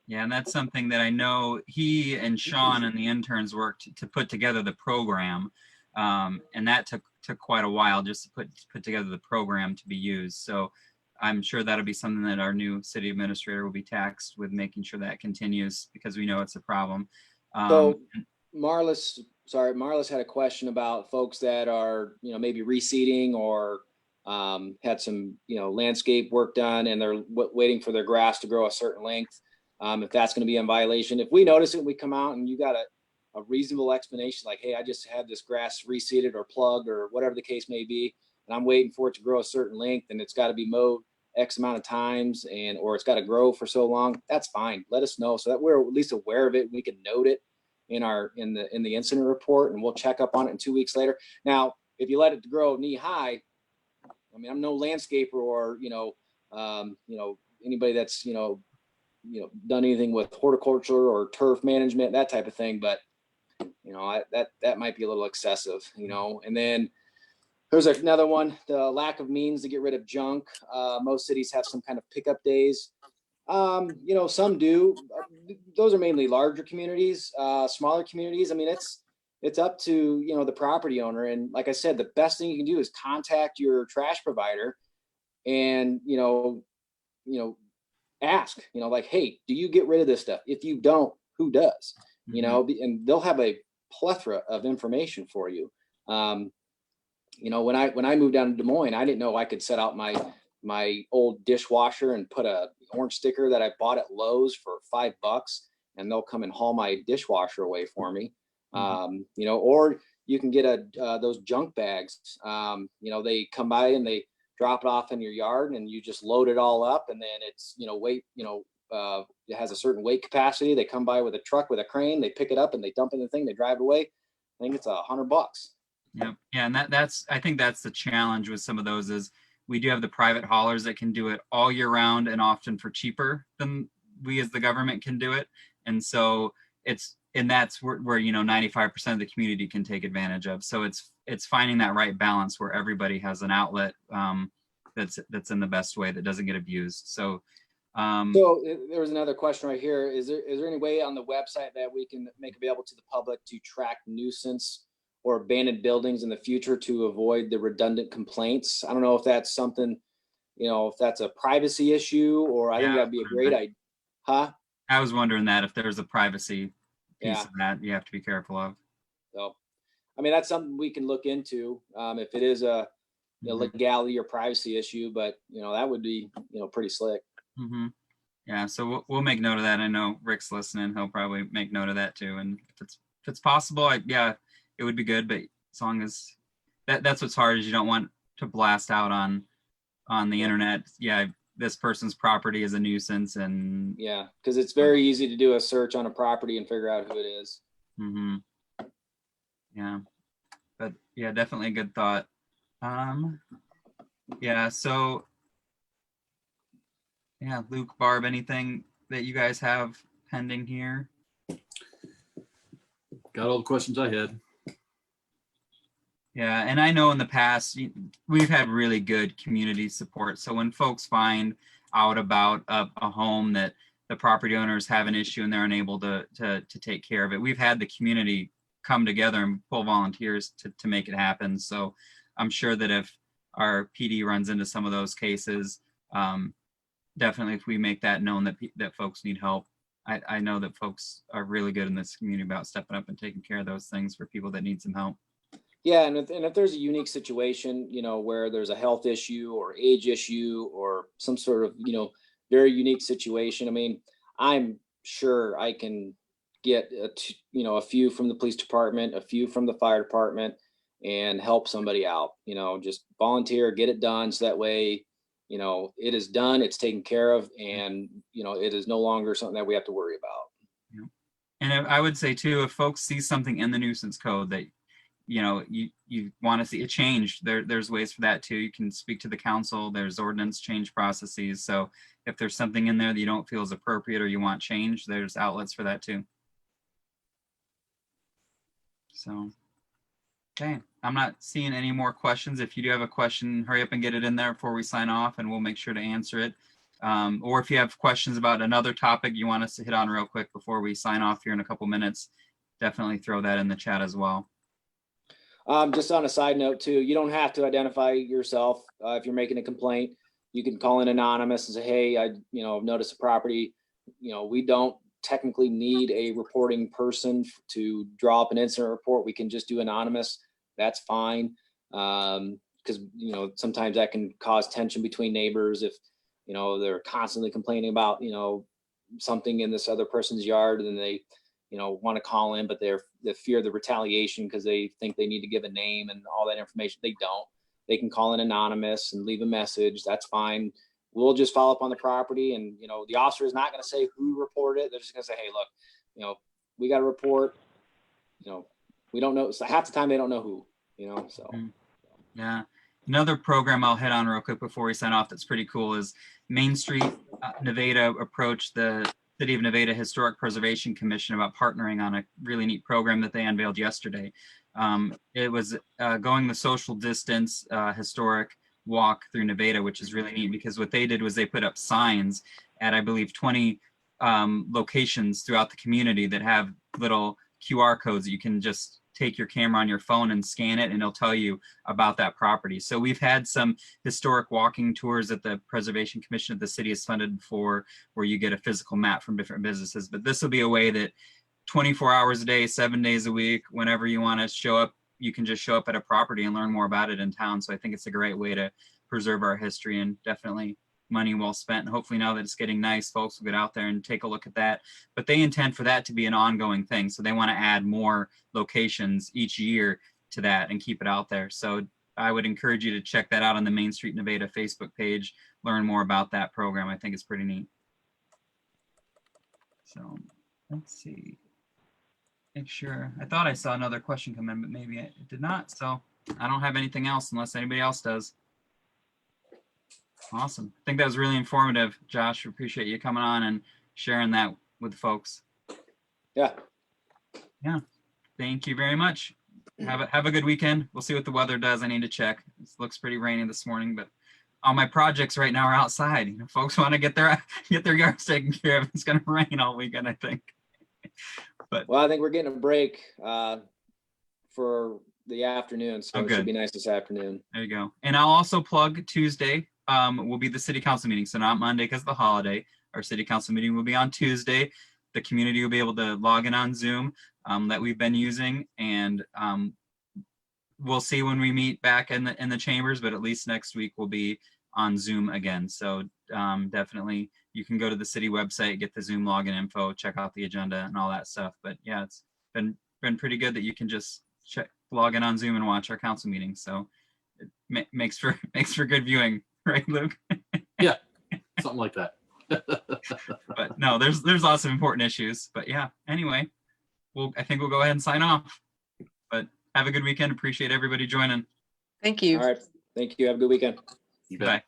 Yeah, and that's something that I know he and Sean and the interns worked to put together the program, and that took quite a while just to put together the program to be used. So I'm sure that'll be something that our new city administrator will be taxed with, making sure that continues, because we know it's a problem. So Marlys had a question about folks that are, maybe reseeding or had some, landscape work done, and they're waiting for their grass to grow a certain length. If that's going to be in violation. If we notice it, we come out and you got a reasonable explanation, like, hey, I just had this grass reseeded or plugged or whatever the case may be, and I'm waiting for it to grow a certain length, and it's got to be mowed X amount of times, or it's got to grow for so long. That's fine. Let us know so that we're at least aware of it. We can note it in the incident report, and we'll check up on it in 2 weeks later. Now, if you let it grow knee high, I mean, I'm no landscaper or anybody that's done anything with horticulture or turf management, that type of thing, but that might be a little excessive, and then there's another one, the lack of means to get rid of junk. Most cities have some kind of pickup days. Some do. Those are mainly larger communities, smaller communities. I mean, it's up to, the property owner. And like I said, the best thing you can do is contact your trash provider and, ask, like, hey, do you get rid of this stuff? If you don't, who does? And they'll have a plethora of information for you. When I moved down to Des Moines, I didn't know I could set out my old dishwasher and put a orange sticker that I bought at Lowe's for $5, and they'll come and haul my dishwasher away for me. Or you can get those junk bags. They come by and they drop it off in your yard, and you just load it all up, and then it's weight. It has a certain weight capacity. They come by with a truck with a crane, they pick it up and they dump it in the thing, they drive it away. I think it's $100. Yep. Yeah, and that's I think that's the challenge with some of those is we do have the private haulers that can do it all year round and often for cheaper than we as the government can do it. And so that's where you know 95% of the community can take advantage of. So it's finding that right balance where everybody has an outlet that's in the best way that doesn't get abused. So there was another question right here. Is there any way on the website that we can make available to the public to track nuisance or abandoned buildings in the future to avoid the redundant complaints? I don't know if that's something, if that's a privacy issue, or I think that'd be a great idea. Huh? I was wondering that if there's a privacy piece Yeah. of that you have to be careful of. So, I mean, that's something we can look into if it is a legality or privacy issue, but that would be, pretty slick. Mm-hmm. Yeah, so we'll make note of that. I know Rick's listening; he'll probably make note of that too. And if it's possible, it would be good. But as long as that's what's hard is you don't want to blast out on the internet. Yeah, this person's property is a nuisance, and yeah, because it's very easy to do a search on a property and figure out who it is. Mm-hmm. Yeah, but yeah, definitely a good thought. Yeah, so. Yeah, Luke, Barb, anything that you guys have pending here? Got all the questions I had. Yeah, and I know in the past we've had really good community support. So when folks find out about a home that the property owners have an issue and they're unable to take care of it, we've had the community come together and pull volunteers to make it happen. So I'm sure that if our PD runs into some of those cases, definitely if we make that known that folks need help, I know that folks are really good in this community about stepping up and taking care of those things for people that need some help. Yeah, and if there's a unique situation, where there's a health issue or age issue or some sort of, very unique situation, I mean, I'm sure I can get a few from the police department, a few from the fire department, and help somebody out. Just volunteer, get it done, so that way it is done, it's taken care of, and it is no longer something that we have to worry about. Yeah. And I would say too, if folks see something in the nuisance code that you want to see it changed, there's ways for that too. You can speak to the council. There's ordinance change processes. So if there's something in there that you don't feel is appropriate or you want change, there's outlets for that too. So. Okay, I'm not seeing any more questions. If you do have a question, hurry up and get it in there before we sign off and we'll make sure to answer it. Or if you have questions about another topic you want us to hit on real quick before we sign off here in a couple minutes, definitely throw that in the chat as well. Just on a side note too, you don't have to identify yourself. If you're making a complaint, you can call in anonymous and say, hey, I noticed a property. We don't technically need a reporting person to draw up an incident report. We can just do anonymous. That's fine. Because sometimes that can cause tension between neighbors if they're constantly complaining about something in this other person's yard, and then they want to call in, but they fear the retaliation because they think they need to give a name and all that information. They don't. They can call in anonymous and leave a message. That's fine. We'll just follow up on the property, and the officer is not going to say who reported it. They're just going to say, hey, look, we got a report. We don't know. So half the time they don't know who. So yeah. Another program I'll hit on real quick before we sign off that's pretty cool is Main Street Nevada approached the City of Nevada Historic Preservation Commission about partnering on a really neat program that they unveiled yesterday. It was going the social distance historic walk through Nevada, which is really neat because what they did was they put up signs at, I believe, 20 locations throughout the community that have little QR codes that you can just take your camera on your phone and scan it, and it'll tell you about that property. So we've had some historic walking tours that the Preservation Commission of the city has funded before, where you get a physical map from different businesses. But this will be a way that 24 hours a day, 7 days a week, whenever you want to show up, you can just show up at a property and learn more about it in town. So I think it's a great way to preserve our history, and definitely money well spent. And hopefully now that it's getting nice, folks will get out there and take a look at that. But they intend for that to be an ongoing thing. So they want to add more locations each year to that and keep it out there. So I would encourage you to check that out on the Main Street Nevada Facebook page, learn more about that program. I think it's pretty neat. So let's see. make sure. I thought I saw another question come in, but maybe it did not. So I don't have anything else unless anybody else does. Awesome. I think that was really informative, Josh. Appreciate you coming on and sharing that with folks. Yeah. Yeah. Thank you very much. Have a good weekend. We'll see what the weather does. I need to check. It looks pretty rainy this morning, but all my projects right now are outside. You know, folks want to get their yards taken care of. It's going to rain all weekend, I think. But Well, I think we're getting a break for the afternoon, so Oh, it good. should be nice this afternoon. there you go. And I'll also plug Tuesday will be the city council meeting. So not Monday because of the holiday. Our city council meeting will be on Tuesday. The community will be able to log in on Zoom that we've been using, and we'll see when we meet back in the chambers. But at least next week we'll be on Zoom again. So definitely you can go to the city website, get the Zoom login info, check out the agenda and all that stuff. But yeah, it's been pretty good that you can just log in on Zoom and watch our council meetings. So it makes for good viewing, right, Luke? Yeah, something like that. But no, there's lots of important issues. But yeah, anyway, I think we'll go ahead and sign off. But have a good weekend. Appreciate everybody joining. Thank you. All right. Thank you. Have a good weekend. You bet. Bye.